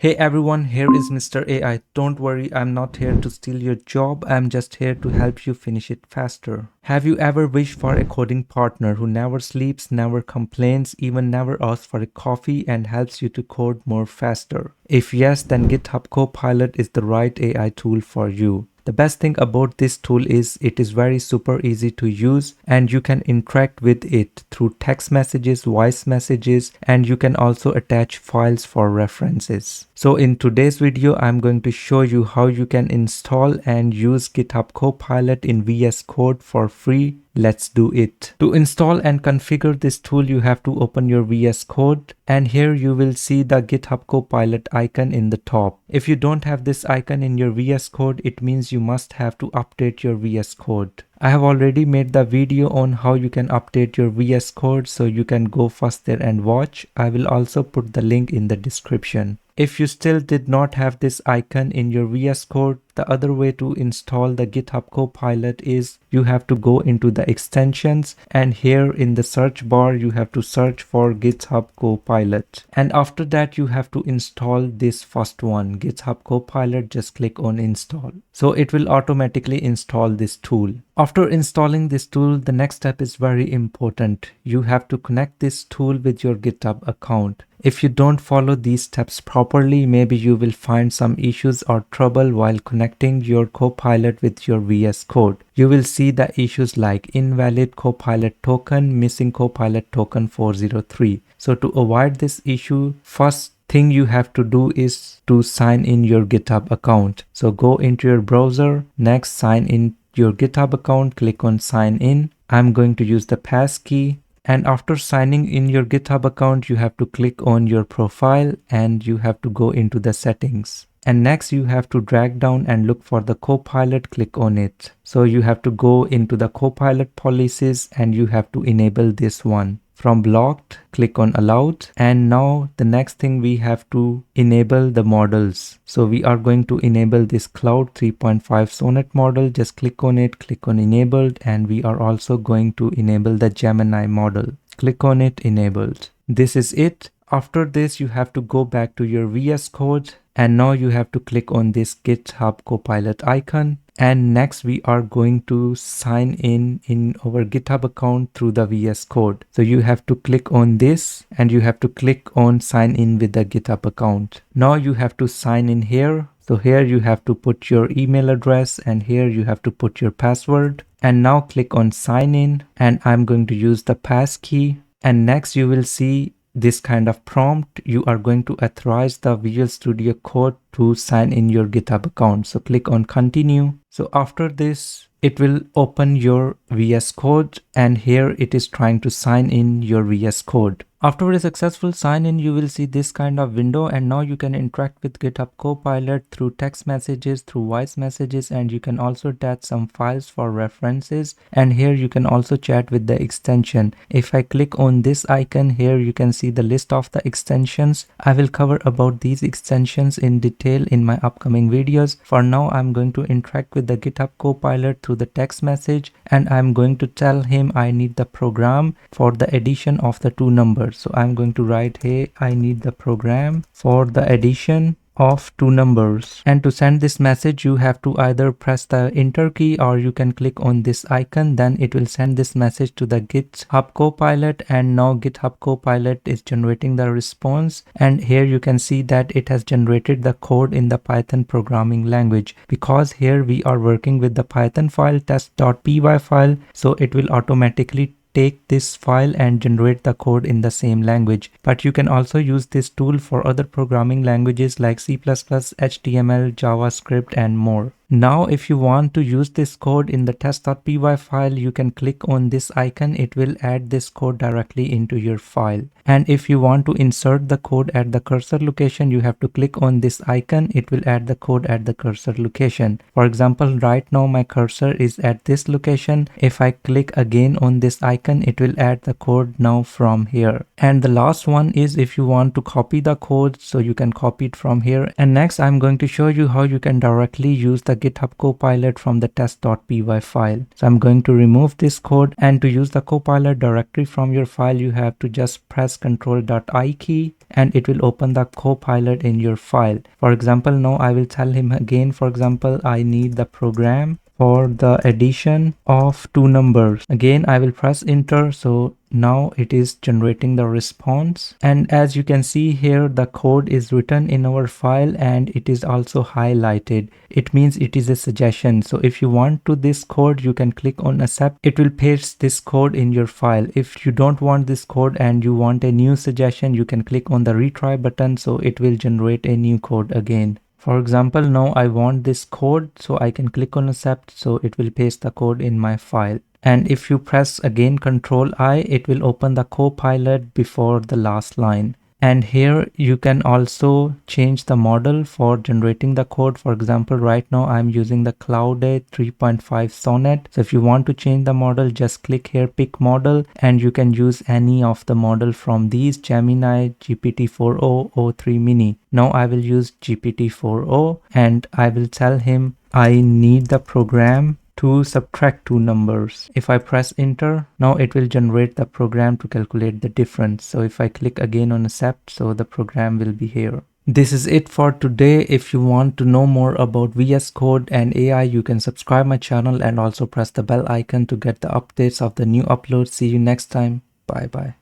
Hey everyone, here is Mr. AI. Don't worry, I'm not here to steal your job. I'm just here to help you finish it faster. Have you ever wished for a coding partner who never sleeps, never complains, even never asks for a coffee and helps you to code more faster? If yes, then GitHub Copilot is the right AI tool for you. The best thing about this tool is it is very super easy to use and you can interact with it through text messages, voice messages, and you can also attach files for references. So in today's video, I'm going to show you how you can install and use GitHub Copilot in VS Code for free. Let's do it. To install and configure this tool, you have to open your VS Code and here you will see the GitHub Copilot icon in the top. If you don't have this icon in your VS Code, it means you must have to update your VS Code. I have already made the video on how you can update your VS Code, so you can go first there and watch. I will also put the link in the description. If you still did not have this icon in your VS Code, the other way to install the GitHub Copilot is you have to go into the extensions and here in the search bar you have to search for GitHub Copilot. And after that you have to install this first one, GitHub Copilot. Just click on install. So it will automatically install this tool. After installing this tool, the next step is very important. You have to connect this tool with your GitHub account. If you don't follow these steps properly, maybe you will find some issues or trouble while connecting your Copilot with your VS Code. You will see the issues like invalid Copilot token, missing Copilot token 403. So to avoid this issue, first thing you have to do is to sign in your GitHub account. So go into your browser, next sign in your GitHub account, click on sign in. I'm going to use the passkey. And after signing in your GitHub account, you have to click on your profile and you have to go into the settings. And next you have to drag down and look for the Copilot, click on it. So you have to go into the Copilot policies and you have to enable this one. From blocked, click on allowed. And now the next thing we have to enable the models. So we are going to enable this Cloud 3.5 Sonnet model. Just click on it, click on enabled. And we are also going to enable the Gemini model. Click on it, enabled. This is it. After this, you have to go back to your VS Code. And now you have to click on this GitHub Copilot icon. And next we are going to sign in our GitHub account through the VS Code. So you have to click on this and you have to click on sign in with the GitHub account. Now you have to sign in here. So here you have to put your email address and here you have to put your password. And now click on sign in and I'm going to use the passkey. And next you will see this kind of prompt. You are going to authorize the Visual Studio Code to sign in your GitHub account. So click on continue. So after this, it will open your VS Code and here it is trying to sign in your VS Code. After a successful sign in, you will see this kind of window and now you can interact with GitHub Copilot through text messages, through voice messages, and you can also attach some files for references. And here you can also chat with the extension. If I click on this icon here, you can see the list of the extensions. I will cover about these extensions in detail in my upcoming videos. For now, I'm going to interact with the GitHub Copilot through the text message and I'm going to tell him I need the program for the addition of the two numbers. So I'm going to write, hey, I need the program for the addition of two numbers. And to send this message, you have to either press the enter key or you can click on this icon. Then it will send this message to the GitHub Copilot. And now GitHub Copilot is generating the response. And here you can see that it has generated the code in the Python programming language. Because here we are working with the Python file test.py file. So it will automatically take this file and generate the code in the same language. But you can also use this tool for other programming languages like C++, HTML, JavaScript, and more. Now, if you want to use this code in the test.py file, you can click on this icon. It will add this code directly into your file. And if you want to insert the code at the cursor location, you have to click on this icon. It will add the code at the cursor location. For example, right now my cursor is at this location. If I click again on this icon, it will add the code now from here. And the last one is if you want to copy the code, so you can copy it from here. And next I'm going to show you how you can directly use the GitHub Copilot from the test.py file. So I'm going to remove this code, and to use the Copilot directly from your file, you have to just press Ctrl.I key and it will open the Copilot in your file. For example, now I will tell him again, for example, I need the program for the addition of two numbers. Again, I will press enter. So now it is generating the response, and as you can see here, the code is written in our file and it is also highlighted. It means it is a suggestion. So if you want to this code, you can click on accept. It will paste this code in your file. If you don't want this code and you want a new suggestion, you can click on the retry button, so it will generate a new code again. For example, now I want this code, so I can click on accept, so it will paste the code in my file. And if you press again Ctrl I, it will open the Copilot before the last line. And here you can also change the model for generating the code. For example, right now I'm using the Cloud 3.5 Sonnet. So if you want to change the model, just click here, pick model, and you can use any of the model from these: Gemini, GPT-4o, O3 mini. Now I will use GPT-4o and I will tell him I need the program to subtract two numbers. If I press enter, now it will generate the program to calculate the difference. So if I click again on accept, so the program will be here. This is it for today. If you want to know more about VS Code and AI, you can subscribe my channel and also press the bell icon to get the updates of the new uploads. See you next time. Bye bye.